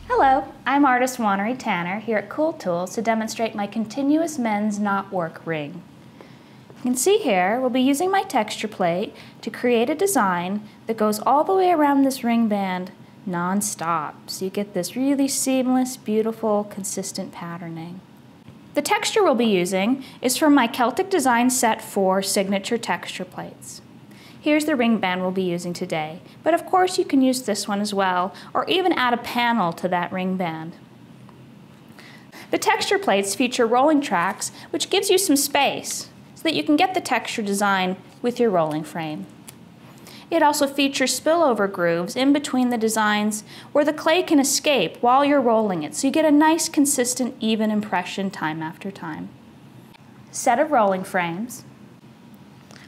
Hello, I'm artist Wanaree Tanner here at Cool Tools to demonstrate my continuous men's knotwork ring. You can see here we'll be using my texture plate to create a design that goes all the way around this ring band non-stop, so you get this really seamless, beautiful, consistent patterning. The texture we'll be using is from my Celtic Design Set 4 signature texture plates. Here's the ring band we'll be using today, but of course you can use this one as well, or even add a panel to that ring band. The texture plates feature rolling tracks, which gives you some space so that you can get the texture design with your rolling frame. It also features spillover grooves in between the designs where the clay can escape while you're rolling it, so you get a nice, consistent, even impression time after time. Set of rolling frames,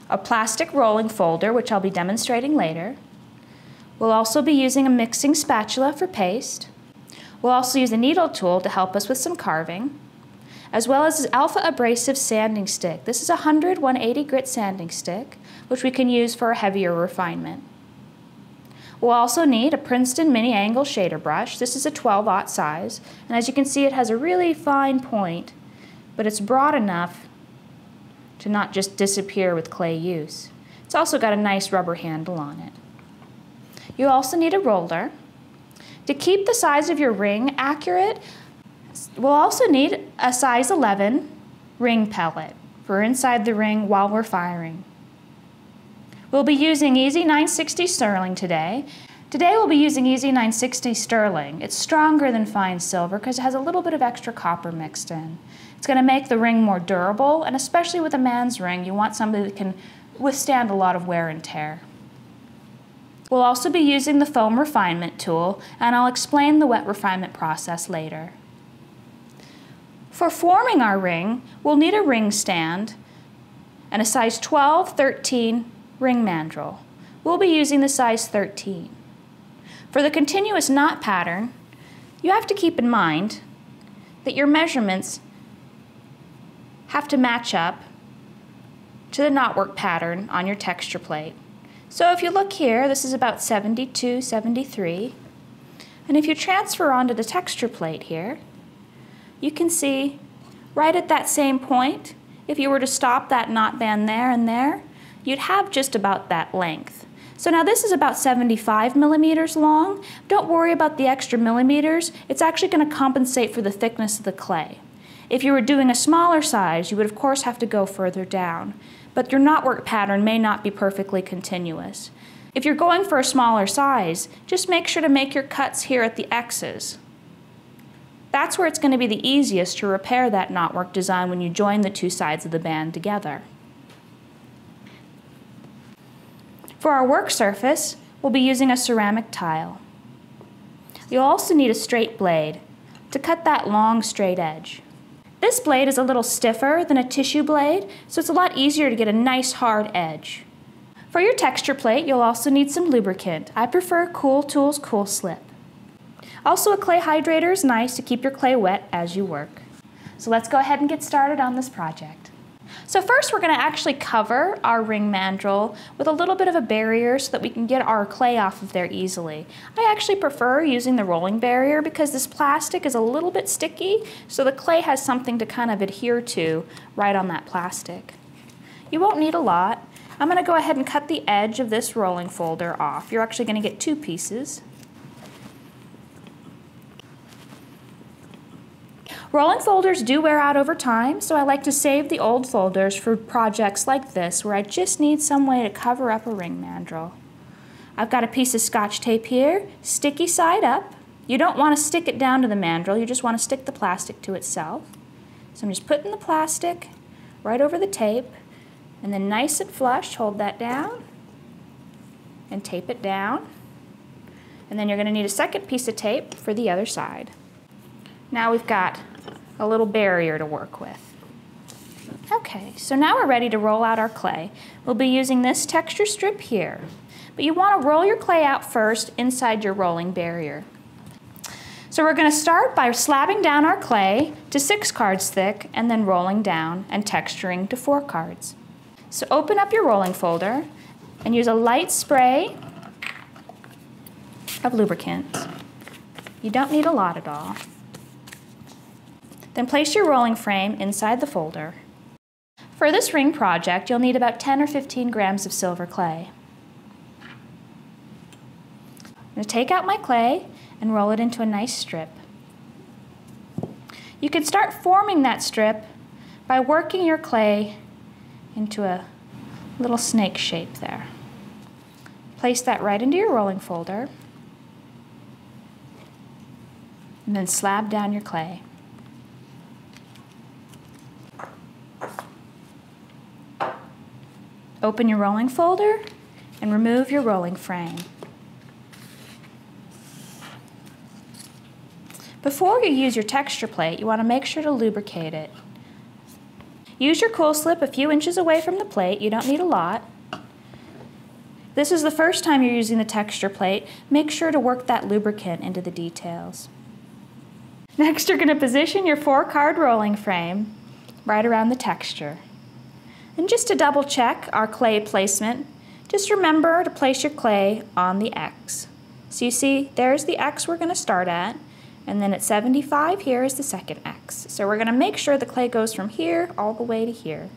a plastic rolling folder, which I'll be demonstrating later. We'll also be using a mixing spatula for paste. We'll also use a needle tool to help us with some carving, as well as this alpha abrasive sanding stick. This is a 180 grit sanding stick, which we can use for a heavier refinement. We'll also need a Princeton mini angle shader brush. This is a 12/0 size, and as you can see, it has a really fine point, but it's broad enough to not just disappear with clay use. It's also got a nice rubber handle on it. You also need a roller. To keep the size of your ring accurate, we'll also need a size 11 ring pellet for inside the ring while we're firing. We'll be using Easy 960 sterling today. Today we'll be using Easy 960 sterling. It's stronger than fine silver because it has a little bit of extra copper mixed in. It's going to make the ring more durable, and especially with a man's ring, you want something that can withstand a lot of wear and tear. We'll also be using the foam refinement tool, and I'll explain the wet refinement process later. For forming our ring, we'll need a ring stand and a size 12-13 ring mandrel. We'll be using the size 13. For the continuous knot pattern, you have to keep in mind that your measurements have to match up to the knotwork pattern on your texture plate. So if you look here, this is about 72, 73. And if you transfer onto the texture plate here, you can see right at that same point, if you were to stop that knot band there and there, you'd have just about that length. So now this is about 75 millimeters long. Don't worry about the extra millimeters. It's actually going to compensate for the thickness of the clay. If you were doing a smaller size, you would of course have to go further down, but your knotwork pattern may not be perfectly continuous. If you're going for a smaller size, just make sure to make your cuts here at the X's. That's where it's going to be the easiest to repair that knotwork design when you join the two sides of the band together. For our work surface, we'll be using a ceramic tile. You'll also need a straight blade to cut that long straight edge. This blade is a little stiffer than a tissue blade, so it's a lot easier to get a nice hard edge. For your texture plate, you'll also need some lubricant. I prefer Cool Tools Cool Slip. Also, a clay hydrator is nice to keep your clay wet as you work. So let's go ahead and get started on this project. So first we're going to actually cover our ring mandrel with a little bit of a barrier so that we can get our clay off of there easily. I actually prefer using the rolling barrier because this plastic is a little bit sticky, so the clay has something to kind of adhere to right on that plastic. You won't need a lot. I'm going to go ahead and cut the edge of this rolling folder off. You're actually going to get two pieces. Rolling folders do wear out over time, so I like to save the old folders for projects like this where I just need some way to cover up a ring mandrel. I've got a piece of Scotch tape here, sticky side up. You don't want to stick it down to the mandrel, you just want to stick the plastic to itself. So I'm just putting the plastic right over the tape, and then nice and flush, hold that down, and tape it down. And then you're going to need a second piece of tape for the other side. Now we've got a little barrier to work with. Okay, so now we're ready to roll out our clay. We'll be using this texture strip here. but you want to roll your clay out first inside your rolling barrier. So we're going to start by slabbing down our clay to 6 cards thick and then rolling down and texturing to 4 cards. So open up your rolling folder and use a light spray of lubricant. You don't need a lot at all. Then place your rolling frame inside the folder. For this ring project, you'll need about 10 or 15 grams of silver clay. I'm going to take out my clay and roll it into a nice strip. You can start forming that strip by working your clay into a little snake shape there. Place that right into your rolling folder and then slab down your clay. Open your rolling folder and remove your rolling frame. Before you use your texture plate, you want to make sure to lubricate it. Use your cool slip a few inches away from the plate. You don't need a lot. This is the first time you're using the texture plate. Make sure to work that lubricant into the details. Next, you're going to position your 4-card rolling frame right around the texture. And just to double check our clay placement, just remember to place your clay on the X. So you see, there's the X we're going to start at, and then at 75 here is the second X. So we're going to make sure the clay goes from here all the way to here.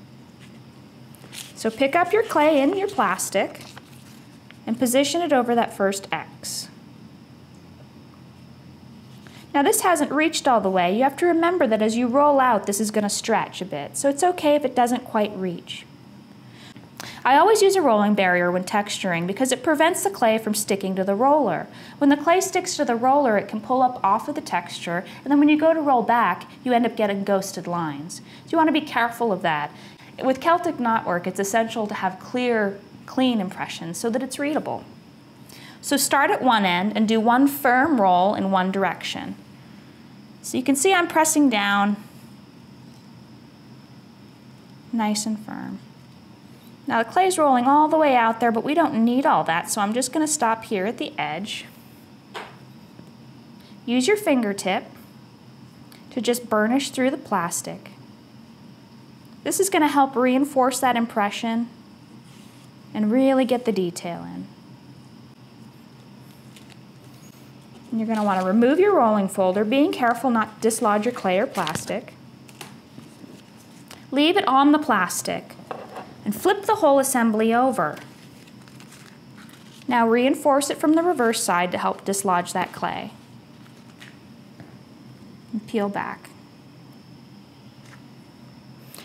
So pick up your clay in your plastic and position it over that first X. Now this hasn't reached all the way. You have to remember that as you roll out, this is going to stretch a bit, so it's okay if it doesn't quite reach. I always use a rolling barrier when texturing because it prevents the clay from sticking to the roller. When the clay sticks to the roller, it can pull up off of the texture, and then when you go to roll back, you end up getting ghosted lines. So you want to be careful of that. With Celtic knotwork, it's essential to have clear, clean impressions so that it's readable. So start at one end and do one firm roll in one direction. So you can see I'm pressing down nice and firm. Now the clay's rolling all the way out there, but we don't need all that, so I'm just going to stop here at the edge. Use your fingertip to just burnish through the plastic. This is going to help reinforce that impression and really get the detail in. And you're going to want to remove your rolling folder, being careful not to dislodge your clay or plastic. Leave it on the plastic and flip the whole assembly over. Now reinforce it from the reverse side to help dislodge that clay. And peel back.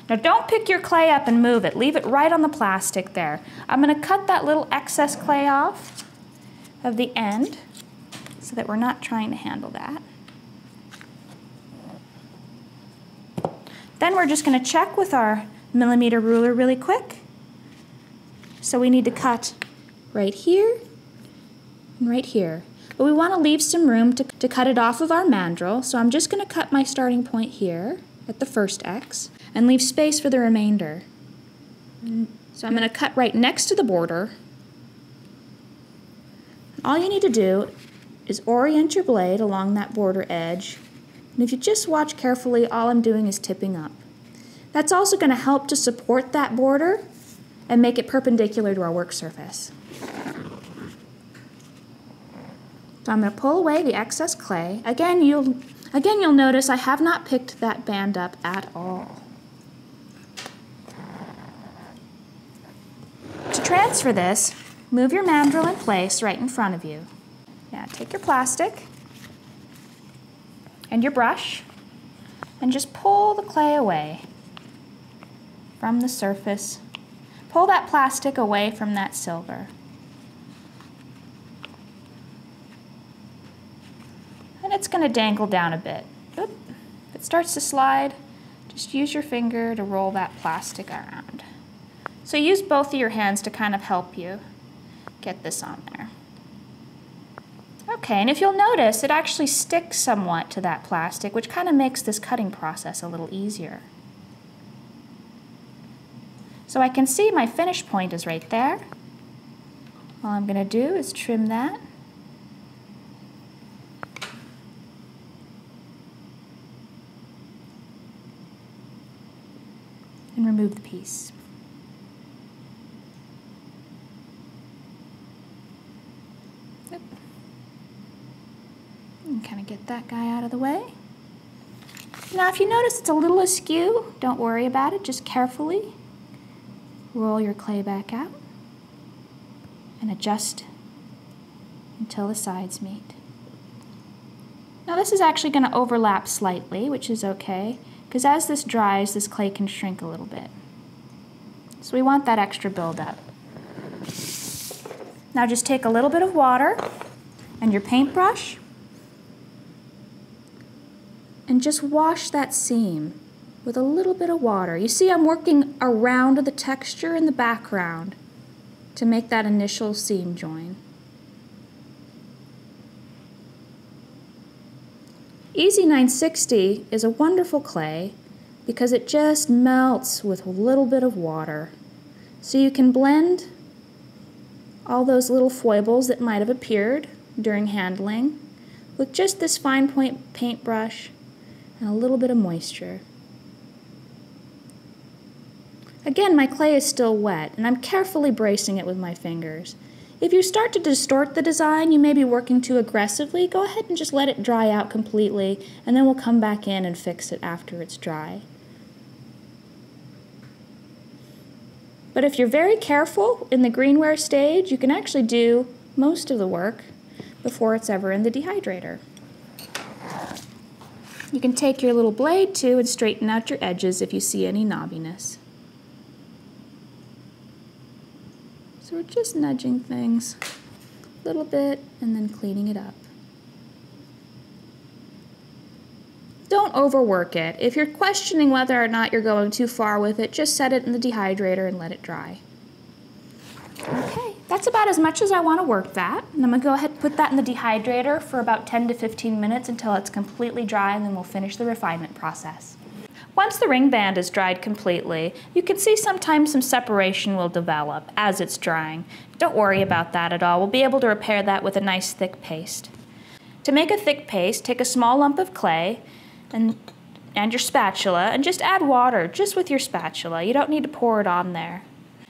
Now don't pick your clay up and move it. Leave it right on the plastic there. I'm going to cut that little excess clay off of the end so that we're not trying to handle that. Then we're just going to check with our millimeter ruler really quick. So we need to cut right here and right here. But we want to leave some room to cut it off of our mandrel. So I'm just going to cut my starting point here at the first X and leave space for the remainder. So I'm going to cut right next to the border. All you need to do is orient your blade along that border edge. And if you just watch carefully, all I'm doing is tipping up. That's also going to help to support that border and make it perpendicular to our work surface. So I'm going to pull away the excess clay. Again, you'll notice I have not picked that band up at all. To transfer this, move your mandrel in place right in front of you. Now take your plastic and your brush and just pull the clay away from the surface. Pull that plastic away from that silver. And it's going to dangle down a bit. Oop. If it starts to slide, just use your finger to roll that plastic around. So use both of your hands to kind of help you get this on there. Okay, and if you'll notice, it actually sticks somewhat to that plastic, which kind of makes this cutting process a little easier. So I can see my finish point is right there. All I'm going to do is trim that. And remove the piece. Yep. And kind of get that guy out of the way. Now if you notice it's a little askew, don't worry about it, just carefully roll your clay back out and adjust until the sides meet. Now this is actually going to overlap slightly, which is okay, because as this dries, this clay can shrink a little bit. So we want that extra buildup. Now just take a little bit of water and your paintbrush and just wash that seam with a little bit of water. You see I'm working around the texture in the background to make that initial seam join. Easy 960 is a wonderful clay because it just melts with a little bit of water. So you can blend all those little foibles that might have appeared during handling with just this fine point paintbrush and a little bit of moisture. Again, my clay is still wet and I'm carefully bracing it with my fingers. If you start to distort the design, you may be working too aggressively. Go ahead and just let it dry out completely, and then we'll come back in and fix it after it's dry. But if you're very careful in the greenware stage, you can actually do most of the work before it's ever in the dehydrator. You can take your little blade too and straighten out your edges if you see any knobbiness. So we're just nudging things a little bit and then cleaning it up. Don't overwork it. If you're questioning whether or not you're going too far with it, just set it in the dehydrator and let it dry. Okay, that's about as much as I want to work that. And I'm going to go ahead and put that in the dehydrator for about 10 to 15 minutes until it's completely dry, and then we'll finish the refinement process. Once the ring band is dried completely, you can see sometimes some separation will develop as it's drying. Don't worry about that at all. We'll be able to repair that with a nice thick paste. To make a thick paste, take a small lump of clay and your spatula and just add water just with your spatula. You don't need to pour it on there.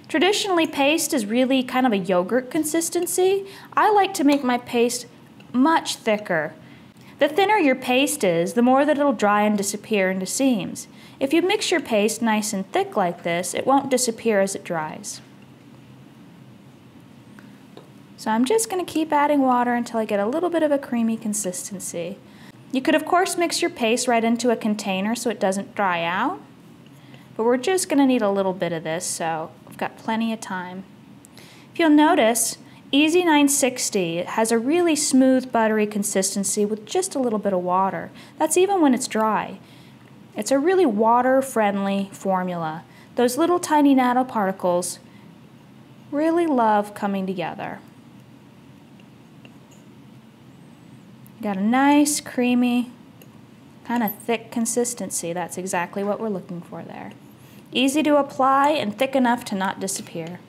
Traditionally, paste is really kind of a yogurt consistency. I like to make my paste much thicker. The thinner your paste is, the more that it'll dry and disappear into seams. If you mix your paste nice and thick like this, it won't disappear as it dries. So I'm just going to keep adding water until I get a little bit of a creamy consistency. You could of course mix your paste right into a container so it doesn't dry out, but we're just going to need a little bit of this, so I've got plenty of time. If you'll notice, Easy 960 has a really smooth, buttery consistency with just a little bit of water. That's even when it's dry. It's a really water-friendly formula. Those little tiny nanoparticles really love coming together. Got a nice, creamy, kind of thick consistency. That's exactly what we're looking for there. Easy to apply and thick enough to not disappear.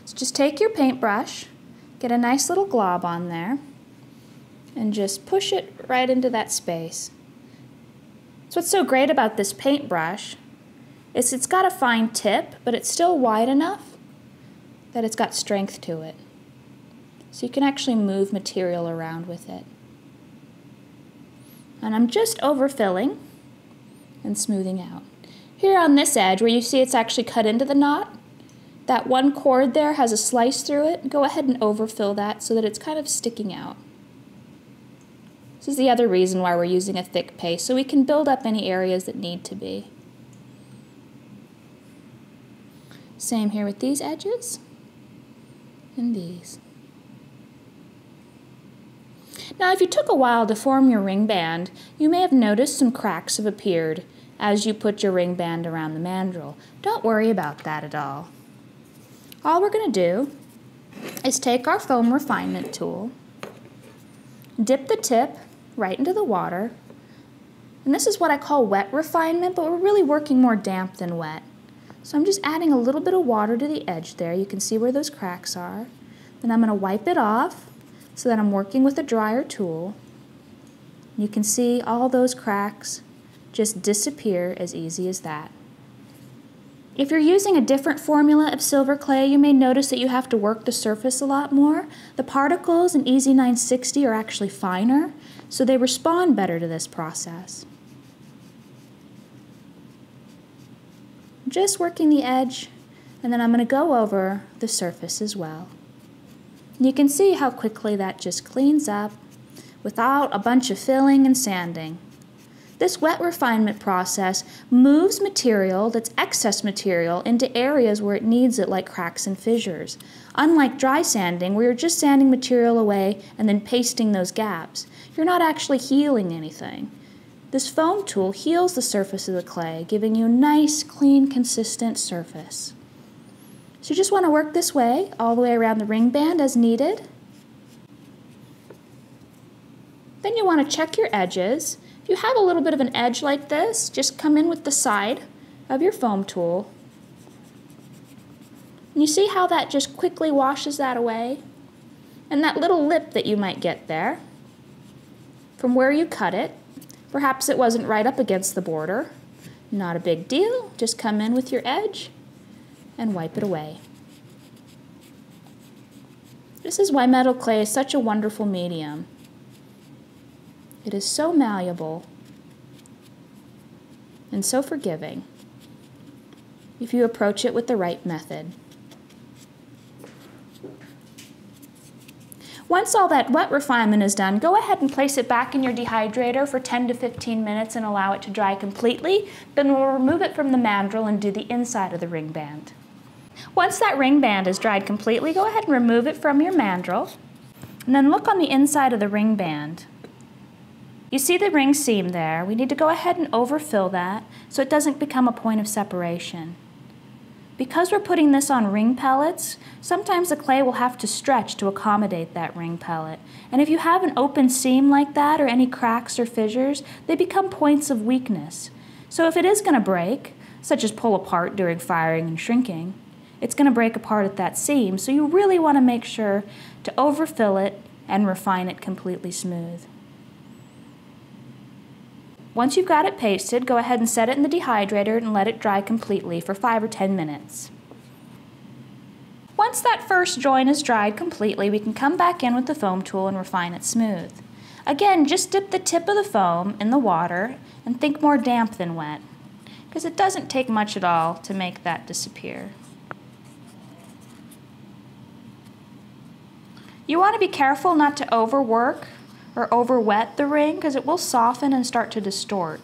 So just take your paintbrush, get a nice little glob on there, and just push it right into that space. So what's so great about this paintbrush is it's got a fine tip, but it's still wide enough that it's got strength to it. So you can actually move material around with it. And I'm just overfilling and smoothing out. Here on this edge, where you see it's actually cut into the knot, that one cord there has a slice through it. Go ahead and overfill that so that it's kind of sticking out. This is the other reason why we're using a thick paste, so we can build up any areas that need to be. Same here with these edges and these. Now, if you took a while to form your ring band, you may have noticed some cracks have appeared as you put your ring band around the mandrel. Don't worry about that at all. All we're going to do is take our foam refinement tool, dip the tip right into the water, and this is what I call wet refinement, but we're really working more damp than wet. So I'm just adding a little bit of water to the edge there. You can see where those cracks are. Then I'm going to wipe it off so that I'm working with a drier tool. You can see all those cracks just disappear as easy as that. If you're using a different formula of silver clay, you may notice that you have to work the surface a lot more. The particles in Easy 960 are actually finer, so they respond better to this process. Just working the edge, and then I'm going to go over the surface as well. And you can see how quickly that just cleans up without a bunch of filling and sanding. This wet refinement process moves material that's excess material into areas where it needs it, like cracks and fissures. Unlike dry sanding, where you're just sanding material away and then pasting those gaps, you're not actually healing anything. This foam tool heals the surface of the clay, giving you a nice, clean, consistent surface. So you just want to work this way, all the way around the ring band as needed. Then you want to check your edges. If you have a little bit of an edge like this, just come in with the side of your foam tool. And you see how that just quickly washes that away? And that little lip that you might get there, from where you cut it, perhaps it wasn't right up against the border. Not a big deal, just come in with your edge and wipe it away. This is why metal clay is such a wonderful medium. It is so malleable and so forgiving if you approach it with the right method. Once all that wet refinement is done, go ahead and place it back in your dehydrator for 10 to 15 minutes and allow it to dry completely. Then we'll remove it from the mandrel and do the inside of the ring band. Once that ring band is dried completely, go ahead and remove it from your mandrel. And then look on the inside of the ring band. You see the ring seam there. We need to go ahead and overfill that so it doesn't become a point of separation. Because we're putting this on ring pellets, sometimes the clay will have to stretch to accommodate that ring pellet. And if you have an open seam like that or any cracks or fissures, they become points of weakness. So if it is going to break, such as pull apart during firing and shrinking, it's going to break apart at that seam. So you really want to make sure to overfill it and refine it completely smooth. Once you've got it pasted, go ahead and set it in the dehydrator and let it dry completely for 5 or 10 minutes. Once that first joint is dried completely, we can come back in with the foam tool and refine it smooth. Again, just dip the tip of the foam in the water and think more damp than wet, because it doesn't take much at all to make that disappear. You want to be careful not to overwork or over wet the ring, because it will soften and start to distort.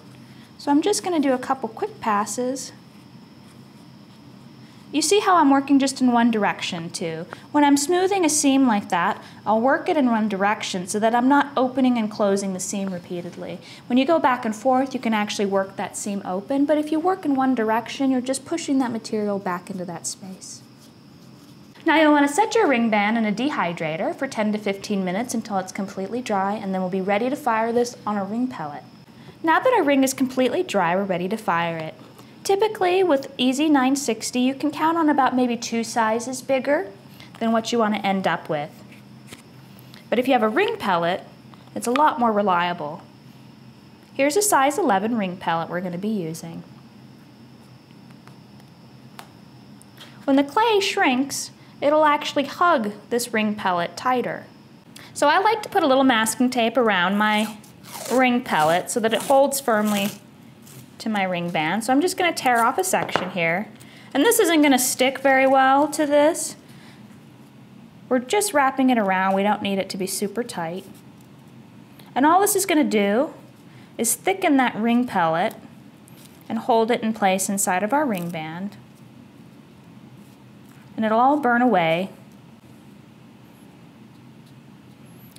So I'm just going to do a couple quick passes. You see how I'm working just in one direction too. When I'm smoothing a seam like that, I'll work it in one direction so that I'm not opening and closing the seam repeatedly. When you go back and forth, you can actually work that seam open, but if you work in one direction, you're just pushing that material back into that space. Now you'll want to set your ring band in a dehydrator for 10 to 15 minutes until it's completely dry, and then we'll be ready to fire this on a ring pellet. Now that our ring is completely dry, we're ready to fire it. Typically with Easy 960, you can count on about maybe 2 sizes bigger than what you want to end up with. But if you have a ring pellet, it's a lot more reliable. Here's a size 11 ring pellet we're going to be using. When the clay shrinks, it'll actually hug this ring pellet tighter. So I like to put a little masking tape around my ring pellet so that it holds firmly to my ring band. So I'm just going to tear off a section here. And this isn't going to stick very well to this. We're just wrapping it around. We don't need it to be super tight. And all this is going to do is thicken that ring pellet and hold it in place inside of our ring band. And it'll all burn away.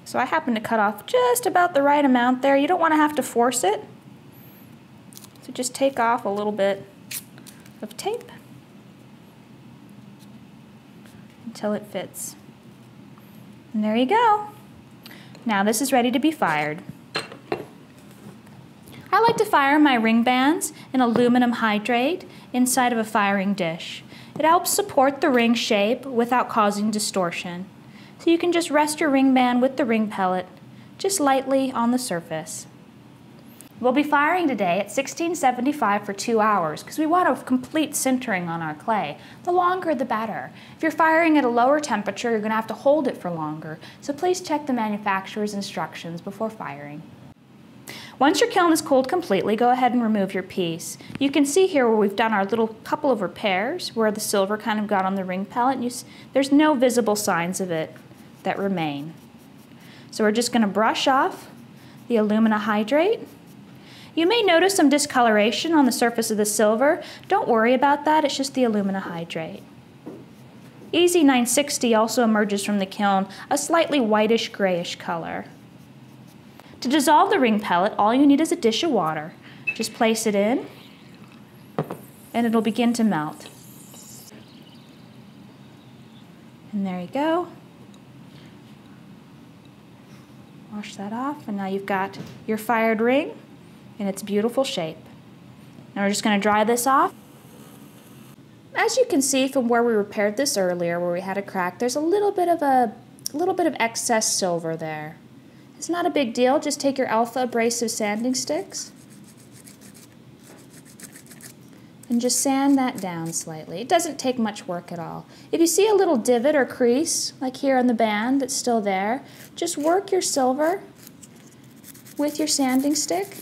So I happen to cut off just about the right amount there. You don't want to have to force it. So just take off a little bit of tape until it fits. And there you go. Now this is ready to be fired. I like to fire my ring bands in aluminum hydrate inside of a firing dish. It helps support the ring shape without causing distortion. So you can just rest your ring band with the ring pellet just lightly on the surface. We'll be firing today at 1675 for 2 hours because we want a complete sintering on our clay. The longer the better. If you're firing at a lower temperature, you're going to have to hold it for longer, so please check the manufacturer's instructions before firing. Once your kiln is cooled completely, go ahead and remove your piece. You can see here where we've done our little couple of repairs where the silver kind of got on the ring pellet. And there's no visible signs of it that remain. So we're just going to brush off the alumina hydrate. You may notice some discoloration on the surface of the silver. Don't worry about that, it's just the alumina hydrate. Easy 960 also emerges from the kiln a slightly whitish grayish color. To dissolve the ring pellet, all you need is a dish of water. Just place it in and it'll begin to melt. And there you go. Wash that off and now you've got your fired ring in its beautiful shape. Now we're just going to dry this off. As you can see from where we repaired this earlier, where we had a crack, there's a little bit of excess silver there. It's not a big deal. Just take your alpha abrasive sanding sticks and just sand that down slightly. It doesn't take much work at all. If you see a little divot or crease, like here on the band that's still there, just work your silver with your sanding stick.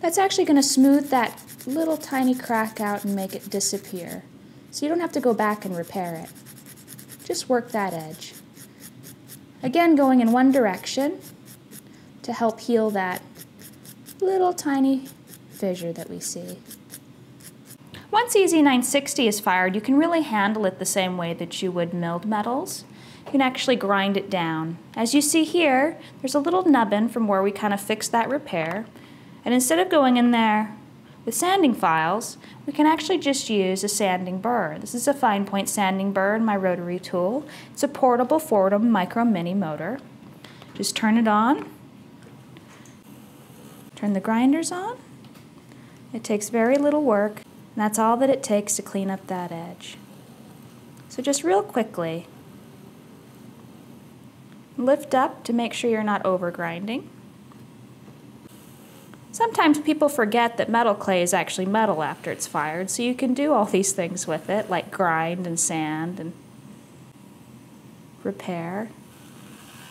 That's actually going to smooth that little tiny crack out and make it disappear. So you don't have to go back and repair it. Just work that edge. Again, going in one direction to help heal that little tiny fissure that we see. Once Easy 960 is fired, you can really handle it the same way that you would milled metals. You can actually grind it down. As you see here, there's a little nubbin from where we kind of fixed that repair. And instead of going in there with sanding files, we can actually just use a sanding burr. This is a fine point sanding burr in my rotary tool. It's a portable Fordham micro mini motor. Just turn it on. Turn the grinders on. It takes very little work, and that's all that it takes to clean up that edge. So just real quickly, lift up to make sure you're not over grinding. Sometimes people forget that metal clay is actually metal after it's fired, so you can do all these things with it, like grind and sand and repair,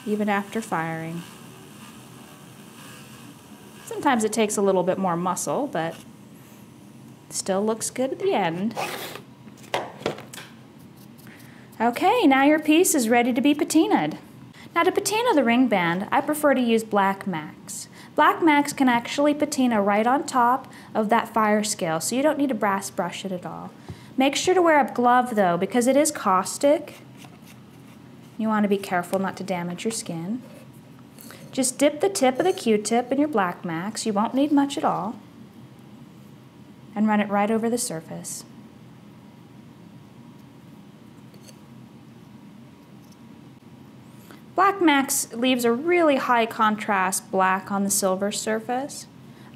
even after firing. Sometimes it takes a little bit more muscle, but it still looks good at the end. Okay, now your piece is ready to be patinaed. Now to patina the ring band, I prefer to use black wax. Black wax can actually patina right on top of that fire scale, so you don't need to brass brush it at all. Make sure to wear a glove though, because it is caustic. You want to be careful not to damage your skin. Just dip the tip of the Q-tip in your black wax, you won't need much at all, and run it right over the surface. Black wax leaves a really high contrast black on the silver surface,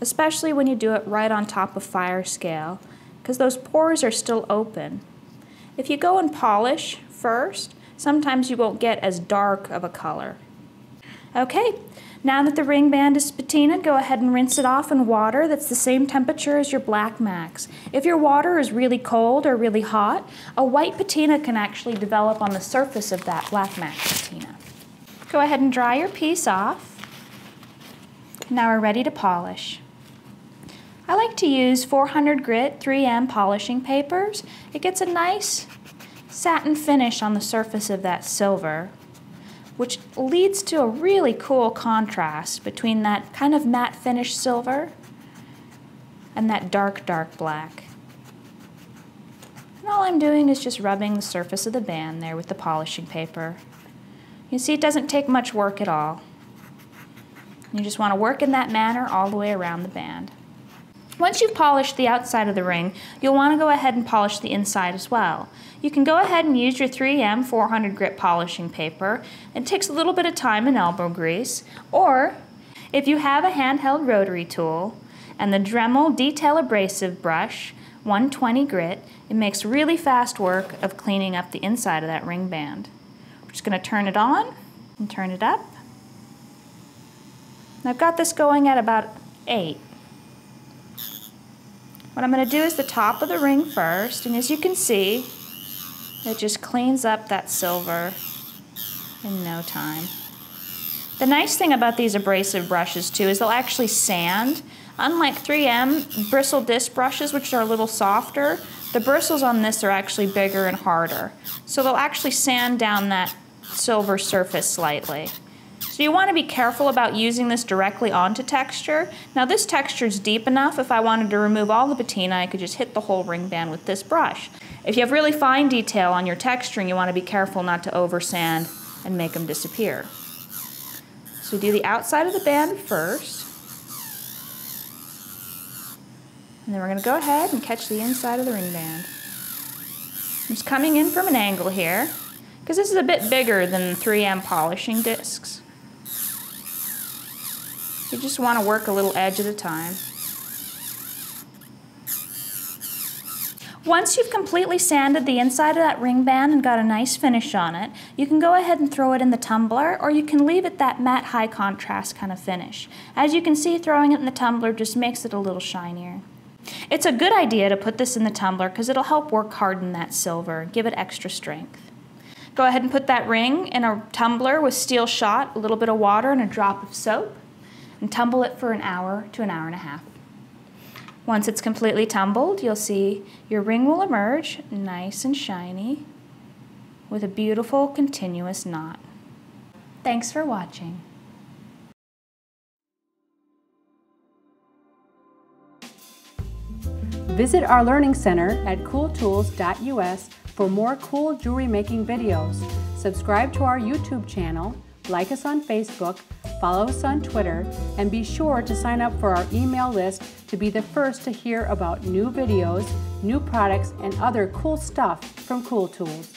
especially when you do it right on top of fire scale, because those pores are still open. If you go and polish first, sometimes you won't get as dark of a color. Okay, now that the ring band is patinaed, go ahead and rinse it off in water that's the same temperature as your black wax. If your water is really cold or really hot, a white patina can actually develop on the surface of that black wax patina. Go ahead and dry your piece off. Now we're ready to polish. I like to use 400 grit 3M polishing papers. It gets a nice satin finish on the surface of that silver, which leads to a really cool contrast between that kind of matte finish silver and that dark, dark black. And all I'm doing is just rubbing the surface of the band there with the polishing paper. You see, it doesn't take much work at all. You just want to work in that manner all the way around the band. Once you've polished the outside of the ring, you'll want to go ahead and polish the inside as well. You can go ahead and use your 3M 400 grit polishing paper. It takes a little bit of time and elbow grease. Or, if you have a handheld rotary tool and the Dremel Detail Abrasive Brush 120 grit, it makes really fast work of cleaning up the inside of that ring band. I'm just going to turn it on and turn it up. And I've got this going at about 8. What I'm going to do is the top of the ring first, and as you can see, it just cleans up that silver in no time. The nice thing about these abrasive brushes too is they'll actually sand. Unlike 3M bristle disc brushes, which are a little softer, the bristles on this are actually bigger and harder. So they'll actually sand down that silver surface slightly. So you want to be careful about using this directly onto texture. Now this texture is deep enough, if I wanted to remove all the patina, I could just hit the whole ring band with this brush. If you have really fine detail on your texturing, you want to be careful not to over sand and make them disappear. So we do the outside of the band first. And then we're going to go ahead and catch the inside of the ring band. I'm just coming in from an angle here, because this is a bit bigger than 3M polishing discs. You just want to work a little edge at a time. Once you've completely sanded the inside of that ring band and got a nice finish on it, you can go ahead and throw it in the tumbler, or you can leave it that matte high contrast kind of finish. As you can see, throwing it in the tumbler just makes it a little shinier. It's a good idea to put this in the tumbler because it'll help work harden that silver, give it extra strength. Go ahead and put that ring in a tumbler with steel shot, a little bit of water, and a drop of soap, and tumble it for an hour to an hour and a half. Once it's completely tumbled, you'll see your ring will emerge nice and shiny with a beautiful continuous knot. Thanks for watching. Visit our Learning Center at cooltools.us for more cool jewelry making videos. Subscribe to our YouTube channel, like us on Facebook, follow us on Twitter, and be sure to sign up for our email list to be the first to hear about new videos, new products, and other cool stuff from Cool Tools.